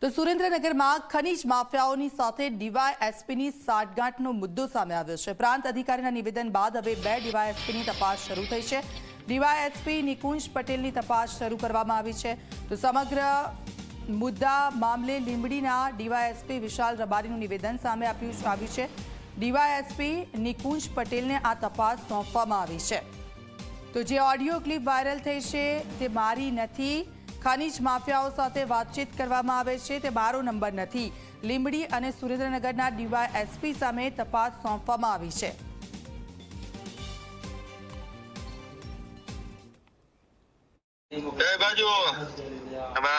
તો સુરેન્દ્રનગરમાં ખનીજ માફિયાઓની સાથે ડીવાયએસપીની સાઠગાંઠનો મુદ્દો સામે આવ્યો છે। પ્રાંત અધિકારીના નિવેદન બાદ હવે 2 ડીવાયએસપીની તપાસ શરૂ થઈ છે। ડીવાયએસપી નિકુંજ પટેલની તપાસ શરૂ કરવામાં આવી છે। તો સમગ્ર મુદ્દા મામલે લીંબડીના ડીવાયએસપી વિશાલ રબારીનું નિવેદન સામે આવ્યું છે। ડીવાયએસપી નિકુંજ પટેલને આ તપાસ સોંપવામાં આવી છે। તો જે ઓડિયો ક્લિપ વાયરલ થઈ છે તે મારી નથી, ખનીજ માફિયાઓ સાથે વાતચીત કરવામાં આવે છે તે મારો નંબર નથી। લીંબડી અને સુરેન્દ્રનગરના ડીવાયએસપી સામે તપાસ સોંપવામાં આવી છે।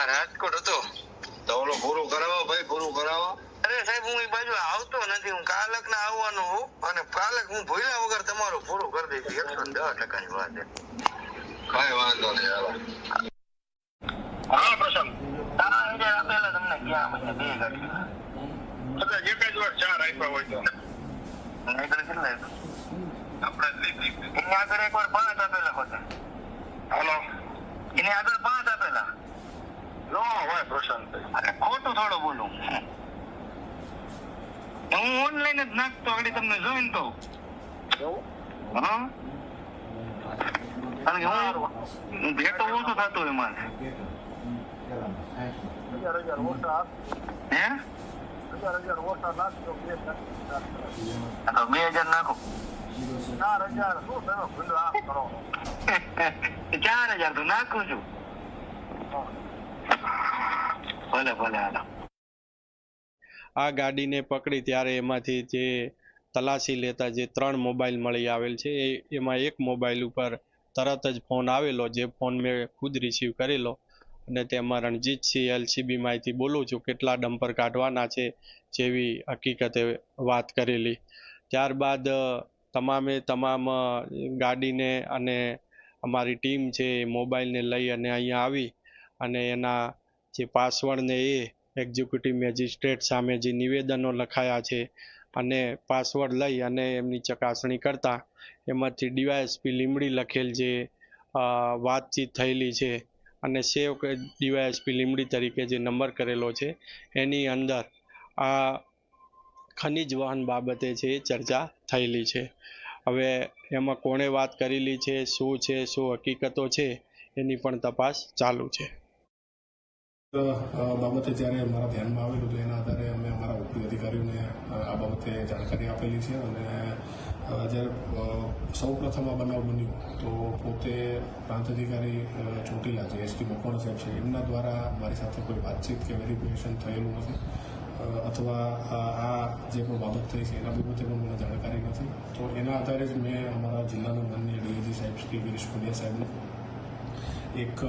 રાજકોટ હતો તો ઓલો પૂરું કરાવો ભાઈ, પૂરું કરાવો। અરે સાહેબ હું એ બાજુ આવતો નથી, હું કાલક ના આવવાનો હું, અને કાલક હું ભૂલ્યા વગર તમારું પૂરું કરી દઈશ। 110%ની વાત છે, કઈ વાંધો નહીં। હા પ્રશાંત, તારા આઈડિયા આપેલા તમને ક્યાં મને 2 ગાડી બધા એક જ વાર 4 આપ્યા હોય તો આગળ કેટલા આપણે એની આગળ એકવાર 5 આપેલા હતા। હાલો, એની આગળ 5 આપેલા નો હોય પ્રશાંત, અરે ખોટું થોડું બોલું, હું ઓનલાઈન જ નાખતો આગળ તમને જોઈને તો હા, કારણ કે હું ભેટો ઓછું થતું હોય મારે। 1000 ઓછા હે 1000 ઓછા નાખજો, 2000 નાખો, 4000 શું તમે ભૂલો આ કરો 4000 તો નાખું છું, ભલે ભલે હાલો। આ ગાડીને પકડી ત્યારે એમાંથી જે તલાશી લેતા જે 3 મોબાઈલ મળી આવેલ છે એમાં એક મોબાઈલ ઉપર તરત જ ફોન આવેલો, જે ફોન મેં ખુદ રિસીવ કરેલો અને તેમાં રણજીતસિંહ એલસીબીમાંથી બોલું છું, કેટલા ડમ્પર કાઢવાના છે જેવી હકીકતે વાત કરેલી। ત્યારબાદ તમામે તમામ ગાડીને અને અમારી ટીમ છે એ મોબાઈલને લઈ અને અહીંયા આવી અને એના જે પાસવર્ડને એ એક્ઝિક્યુટિવ મેજિસ્ટ્રેટ સામે જે નિવેદનો લખાયા છે અને પાસવર્ડ લઈ અને એમની ચકાસણી કરતા એમાંથી ડીવાયએસપી લીંબડી લખેલ જે વાતચીત થયેલી છે અને સેવ ડીવાયએસપી લીંબડી તરીકે જે નંબર કરેલો છે એની અંદર આ ખનીજ વહન બાબતે છે એ ચર્ચા થયેલી છે। હવે એમાં કોણે વાત કરેલી છે, શું છે, શું હકીકતો છે એની પણ તપાસ ચાલુ છે। બાબતે જ્યારે મારા ધ્યાનમાં આવેલું તો એના આધારે અમે અમારા ઉપરી અધિકારીઓને આ બાબતે જાણકારી આપેલી છે અને જ્યારે સૌ પ્રથમ આ બનાવ બન્યો તો પોતે પ્રાંત અધિકારી ચોટીલા જે એસટી મકવાણા સાહેબ છે એમના દ્વારા મારી સાથે કોઈ વાતચીત કે વેરિફિકેશન થયેલું નથી અથવા આ જે પણ બાબત થઈ છે એના બાબતે પણ મને જાણકારી નથી। તો એના આધારે જ મેં અમારા જિલ્લાના માનનીય ડીઆઈજી સાહેબ શ્રી ગિરીશ પંડ્યા સાહેબને એક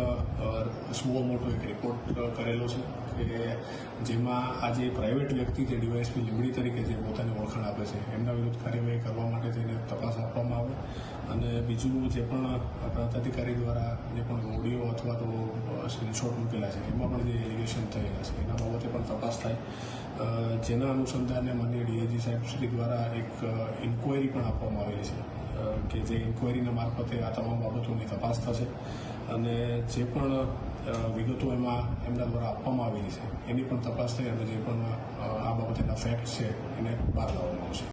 સુઓ મોટો એક રિપોર્ટ કરેલો છે કે જેમાં આજે પ્રાઇવેટ વ્યક્તિ જે ડીવાયએસપી લીંબડી તરીકે જે પોતાની ઓળખાણ આપે છે એમના વિરુદ્ધ કાર્યવાહી કરવા માટે તેને તપાસ આપવામાં આવે અને બીજું જે પણ પ્રાંત અધિકારી દ્વારા જે પણ ઓડિયો અથવા તો સ્ક્રીનશોટ મૂકેલા છે એમાં પણ જે એલિગેશન થયેલા છે એના બાબતે પણ તપાસ થાય, જેના અનુસંધાને માનનીય ડીઆઈજી સાહેબ શ્રી દ્વારા એક ઇન્કવાયરી પણ આપવામાં આવેલી છે કે જે ઇન્કવાયરીના મારફતે આ તમામ બાબતોની તપાસ થશે અને જે પણ વિગતો એમાં એમના દ્વારા આપવામાં આવેલી છે એની પણ તપાસ થઈ અને જે પણ આ બાબતેના ફેક્ટ છે એને બહાર લાવવામાં આવશે।